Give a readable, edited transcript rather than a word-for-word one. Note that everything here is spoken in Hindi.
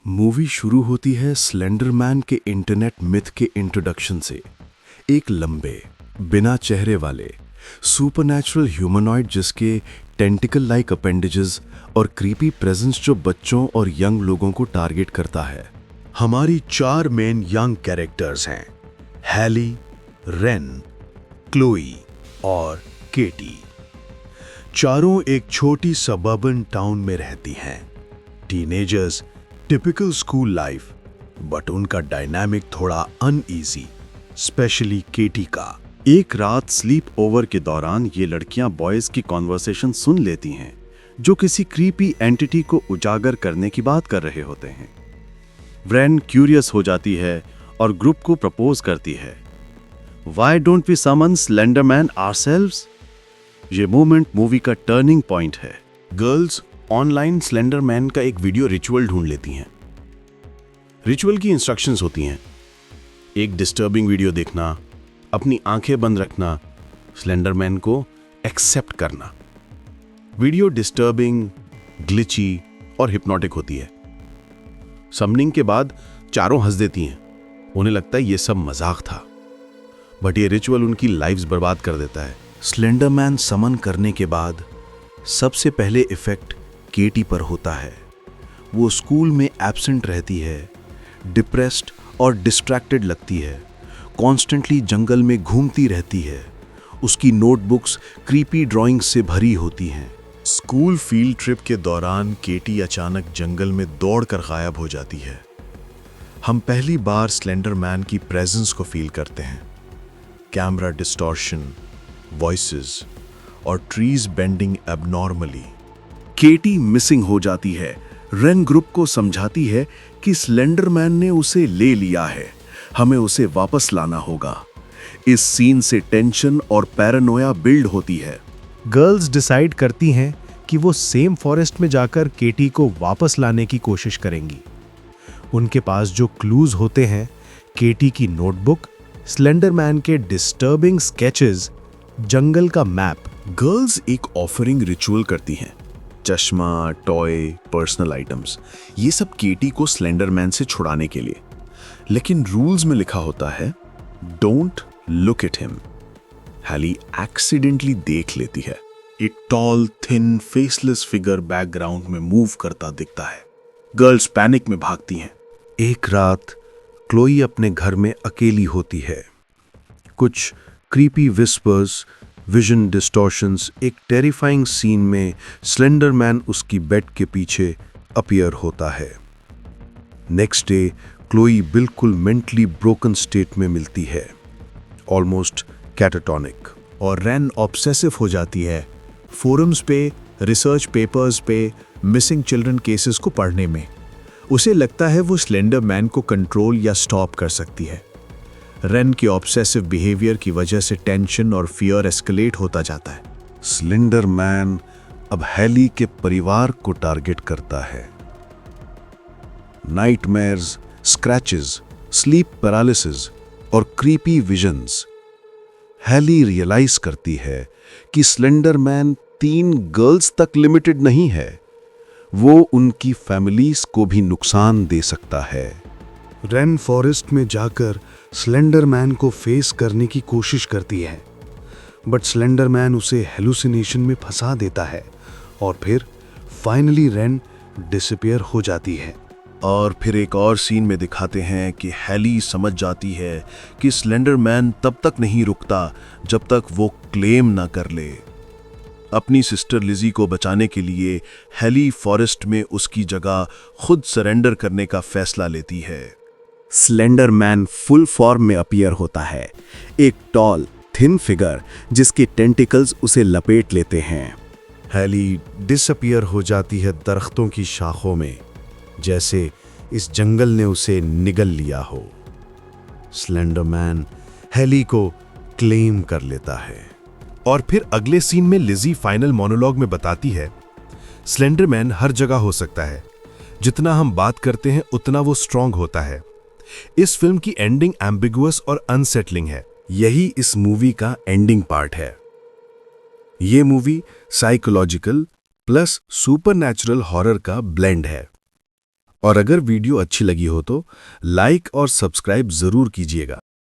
मूवी शुरू होती है स्लेंडरमैन के इंटरनेट मिथ के इंट्रोडक्शन से। एक लंबे, बिना चेहरे वाले सुपरनैचुरल ह्यूमनॉइड जिसके टेंटिकल लाइक अपेंडेजेस और क्रीपी प्रेजेंस जो बच्चों और यंग लोगों को टारगेट करता है। हमारी 4 मेन यंग कैरेक्टर्स हैं, हैली, रेन, क्लोई और केटी। चारों एक छोटी सबर्बन टाउन में रहती हैं। Teenagers, typical school life, but उनका डायनामिक थोड़ा अनईजी, स्पेशली केटी का। एक रात स्लीप ओवर के दौरान ये लड़कियां बॉयज की कॉन्वर्सेशन सुन लेती हैं जो किसी क्रीपी एंटिटी को उजागर करने की बात कर रहे होते हैं। व्रेन क्यूरियस हो जाती है और ग्रुप को प्रपोज करती है, Why don't we summon Slenderman ourselves? ये मोमेंट मूवी का टर्निंग पॉइंट है। गर्ल्स ऑनलाइन स्लेंडरमैन का एक वीडियो रिचुअल ढूंढ लेती हैं। रिचुअल की इंस्ट्रक्शंस होती हैं, एक डिस्टर्बिंग वीडियो देखना, अपनी आंखें बंद रखना, स्लेंडरमैन को एक्सेप्ट करना। वीडियो डिस्टर्बिंग, ग्लिची और हिप्नोटिक होती है। समनिंग के बाद चारों हंस देती हैं, उन्हें लगता है ये सब मजाक था, बट ये रिचुअल उनकी लाइव्स बर्बाद कर देता है। स्लेंडरमैन समन करने के बाद सबसे पहले इफेक्ट केटी पर होता है। वो स्कूल में एब्सेंट रहती है, डिप्रेस्ड और डिस्ट्रैक्टेड लगती है, कॉन्स्टेंटली जंगल में घूमती रहती है। उसकी नोटबुक्स क्रीपी ड्राइंग्स से भरी होती हैं। स्कूल फील्ड ट्रिप के दौरान केटी अचानक जंगल में दौड़कर गायब हो जाती है। हम पहली बार स्लेंडरमैन की प्रेजेंस को फील करते हैं। कैमरा डिस्टॉर्शन, वॉइसेस और ट्रीज बेंडिंग एबनॉर्मली। केटी मिसिंग हो जाती है। रेन ग्रुप को समझाती है कि स्लेंडरमैन ने उसे ले लिया है, हमें उसे वापस लाना होगा। इस सीन से टेंशन और पैरानोया बिल्ड होती है। गर्ल्स डिसाइड करती हैं कि वो सेम फॉरेस्ट में जाकर केटी को वापस लाने की कोशिश करेंगी। उनके पास जो क्लूज होते हैं, केटी की नोटबुक, स्लेंडरमैन के डिस्टर्बिंग स्केचेस, जंगल का मैप। गर्ल्स एक ऑफरिंग रिचुअल करती हैं, चश्मा, टॉय, पर्सनल आइटम्स, ये सब केटी को स्लेंडरमैन से छुड़ाने के लिए। लेकिन रूल्स में लिखा होता है, don't look at him. Hailey accidentally देख लेती है। एक tall, thin, faceless figure background में मूव करता दिखता है। गर्ल्स पैनिक में भागती हैं। एक रात क्लोई अपने घर में अकेली होती है। कुछ क्रीपी विस्पर्स, विजन डिस्टॉर्शंस, एक टेरिफाइंग सीन में स्लेंडरमैन उसकी बेड के पीछे अपीयर होता है। नेक्स्ट डे क्लोई बिल्कुल मेंटली ब्रोकन स्टेट में मिलती है, ऑलमोस्ट कैटाटोनिक। और रेन ऑब्सेसिव हो जाती है, फोरम्स पे, रिसर्च पेपर्स पे, मिसिंग चिल्ड्रन केसेस को पढ़ने में। उसे लगता है वो स्लेंडरमैन को कंट्रोल या स्टॉप कर सकती है। रेन के ऑब्सेसिव बिहेवियर की वजह से टेंशन और फियर एस्केलेट होता जाता है। स्लेंडरमैन अब हैली के परिवार को टारगेट करता है। नाइटमेयर्स, स्क्रैचेस, स्लीप पैरालिसिस और क्रीपी विजन्स। हैली रियलाइज करती है कि स्लेंडरमैन 3 गर्ल्स तक लिमिटेड नहीं है, वो उनकी फैमिलीज को भी नुकसान दे सकता है। रेन फॉरेस्ट में जाकर स्लेंडरमैन को फेस करने की कोशिश करती है, बट स्लेंडरमैन उसे हेलुसिनेशन में फंसा देता है और फिर फाइनली रेन डिसअपीयर हो जाती है। और फिर एक और सीन में दिखाते हैं कि हैली समझ जाती है कि स्लेंडरमैन तब तक नहीं रुकता जब तक वो क्लेम ना कर ले। अपनी सिस्टर लिजी को बचाने के लिए हैली फॉरेस्ट में उसकी जगह खुद सरेंडर करने का फैसला लेती है। स्लेंडरमैन फुल फॉर्म में अपीयर होता है, एक टॉल, थिन फिगर जिसके टेंटिकल्स उसे लपेट लेते हैं। हैली डिसअपीयर हो जाती है दरख्तों की शाखों में, जैसे इस जंगल ने उसे निगल लिया हो। स्लेंडरमैन हैली को क्लेम कर लेता है। और फिर अगले सीन में लिजी फाइनल मोनोलॉग में बताती है, स्लेंडरमैन हर जगह हो सकता है, जितना हम बात करते हैं उतना वो स्ट्रांग होता है। इस फिल्म की एंडिंग एम्बिगुअस और अनसेटलिंग है। यही इस मूवी का एंडिंग पार्ट है। ये movie psychological plus supernatural horror का ब्लेंड है। और अगर वीडियो अच्छी लगी हो तो लाइक और सब्सक्राइब जरूर कीजिएगा।